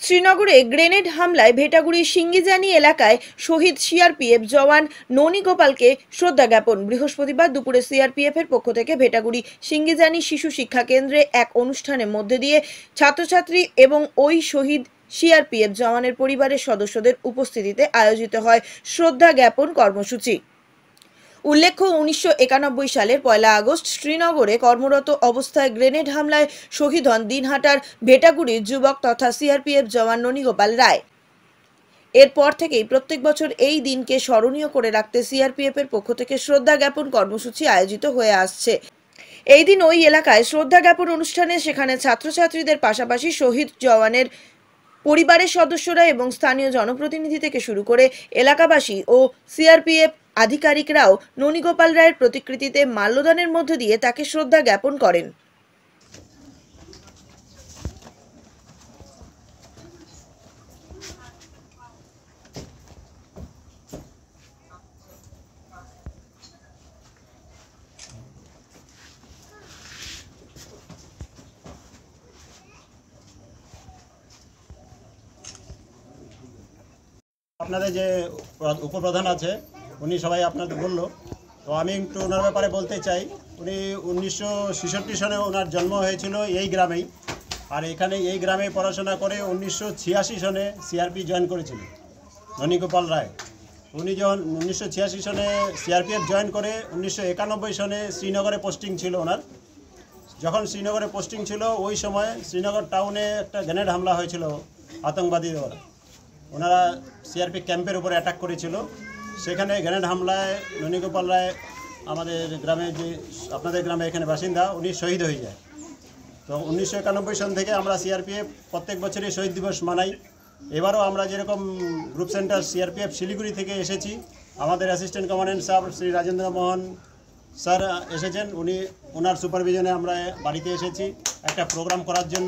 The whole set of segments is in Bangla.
শ্রীনগরে গ্রেনেড হামলায় ভেটাগুড়ির সিঙ্গিজানি এলাকায় শহীদ সিআরপিএফ জওয়ান ননী গোপালকে শ্রদ্ধা জ্ঞাপন। বৃহস্পতিবার দুপুরে সিআরপিএফ এর পক্ষ থেকে ভেটাগুড়ি সিঙ্গিজানি শিশু শিক্ষা কেন্দ্রে এক অনুষ্ঠানের মধ্যে দিয়ে ছাত্রছাত্রী এবং ওই শহীদ সিআরপিএফ জওয়ানের পরিবারের সদস্যদের উপস্থিতিতে আয়োজিত হয় শ্রদ্ধা জ্ঞাপন কর্মসূচি। উল্লেখ্য, 1991 সালের 1 আগস্ট শ্রীনগরে কর্মরত অবস্থায় গ্রেনেড হামলায় শহীদ হন দিনহাটার ভেটাগুড়ির যুবক তথা সিআরপিএফ জওয়ান ননী গোপাল রায়। এরপর থেকেই প্রত্যেক বছর এই দিনকে স্মরণীয় করে রাখতে সিআরপিএফ এর পক্ষ থেকে শ্রদ্ধা জ্ঞাপন কর্মসূচি আয়োজিত হয়ে আসছে। এই দিন ওই এলাকায় শ্রদ্ধা জ্ঞাপন অনুষ্ঠানে সেখানে ছাত্রছাত্রীদের পাশাপাশি শহীদ জওয়ানের পরিবারের সদস্যরা এবং স্থানীয় জনপ্রতিনিধি থেকে শুরু করে এলাকাবাসী ও সিআরপিএফ আধিকারিকরাও ননী গোপাল রায়ের প্রতিকৃতিতে মাল্যদানের মধ্য দিয়ে তাকে শ্রদ্ধা জ্ঞাপন করেন। আপনাদের যে উপপ্রধান আছে উনি সবাই আপনাদের বললো, তো আমি একটু ওনার ব্যাপারে বলতে চাই। উনি 1966 সনে ওনার জন্ম হয়েছিল এই গ্রামেই, আর এখানে এই গ্রামে পড়াশোনা করে 1986 সনে সিআরপি জয়েন করেছিল ননী গোপাল রায়। উনি যখন 1986 সনে সিআরপিএফ জয়েন করে 1991 সনে শ্রীনগরে পোস্টিং ছিল ওনার। যখন শ্রীনগরে পোস্টিং ছিল ওই সময় শ্রীনগর টাউনে একটা গ্রেনেড হামলা হয়েছিল আতঙ্কবাদী দ্বারা। ওনারা সিআরপি ক্যাম্পের উপরে অ্যাটাক করেছিল। সেখানে গ্রেনেড হামলায় ননী গোপাল রায় আমাদের গ্রামে, যে আপনাদের গ্রামে এখানে বাসিন্দা, উনি শহীদ হয়ে যায়। তো 1991 সন থেকে আমরা সিআরপিএফ প্রত্যেক বছরই শহীদ দিবস মানাই। এবারও আমরা যেরকম গ্রুপ সেন্টার সিআরপিএফ শিলিগুড়ি থেকে এসেছি, আমাদের অ্যাসিস্ট্যান্ট কমান্ডেন্ট সাহেব শ্রী রাজেন্দ্র মোহন স্যার এসেছেন। ওনার সুপারভিশনে আমরা বাড়িতে এসেছি একটা প্রোগ্রাম করার জন্য।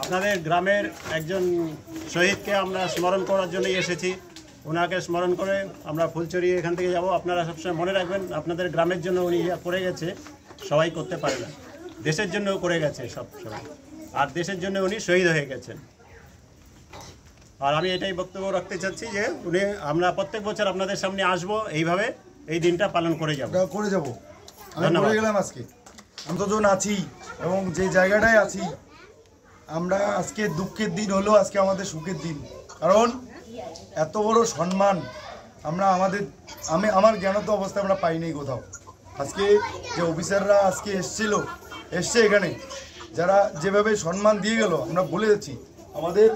আপনাদের গ্রামের একজন শহীদকে আমরা স্মরণ করার জন্যই এসেছি। ওনাকে স্মরণ করে আমরা ফুলচুরি এখান থেকে যাব। আপনারা সবসময় মনে রাখবেন, আপনাদের গ্রামের জন্য উনি করে গেছে, সবাই করতে পারে না, দেশের জন্যও করে গেছে সবাই, আর দেশের জন্য উনি শহীদ হয়ে গেছেন। আর আমি এটাই বক্তব্য রাখতে চাচ্ছি যে আমরা প্রত্যেক বছর আপনাদের সামনে আসব, এইভাবে এই দিনটা পালন করে যাব। আমি বলে গেলাম আজকে আমি তো যখন আছি এবং যে জায়গাটায় আছি, আমরা আজকে দুঃখের দিন হলো আজকে আমাদের সুখের দিন। কারণ এত বড় সম্মান আমি আমার জ্ঞানত অবস্থায় আমরা পাইনি কোথাও। আজকে যে অফিসাররা আজকে এসছে এখানে, যারা যেভাবে সম্মান দিয়ে গেল, আমরা বলে যাচ্ছি আমাদের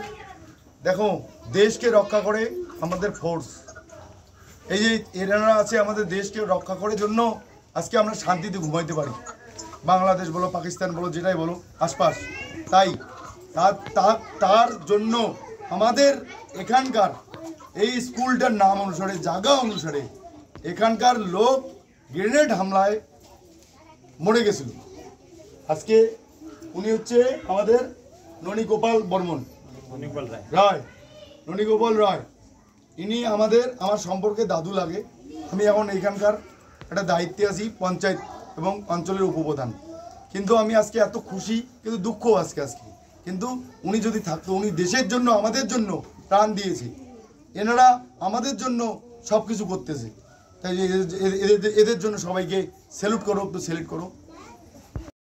দেখো দেশকে রক্ষা করে আমাদের ফোর্স, এই যে এনারা আছে আমাদের দেশকে রক্ষা করার জন্য আজকে আমরা শান্তিতে ঘুমাইতে পারি। বাংলাদেশ বলো, পাকিস্তান বলো, যেটাই বলো আশপাশ, তাই তার জন্য আমাদের এখানকার এই স্কুলটার নাম অনুসারে, জায়গা অনুসারে এখানকার লোক গ্রেনেড হামলায় মরে গেছিল। আজকে উনি হচ্ছে আমাদের ননী গোপাল রায়। ইনি আমার সম্পর্কে দাদু লাগে। আমি এখন এখানকার একটা দায়িত্বে আছি, পঞ্চায়েত এবং অঞ্চলের উপপ্রধান। কিন্তু আমি আজকে এত খুশি, কিন্তু দুঃখ আজকে কিন্তু উনি যদি থাকতো, উনি দেশের জন্য আমাদের জন্য প্রাণ দিয়েছে। এনারা আমাদের জন্য সব কিছু করতেছে, তাই এদের জন্য সবাইকে স্যালুট করো, একটু স্যালুট করো।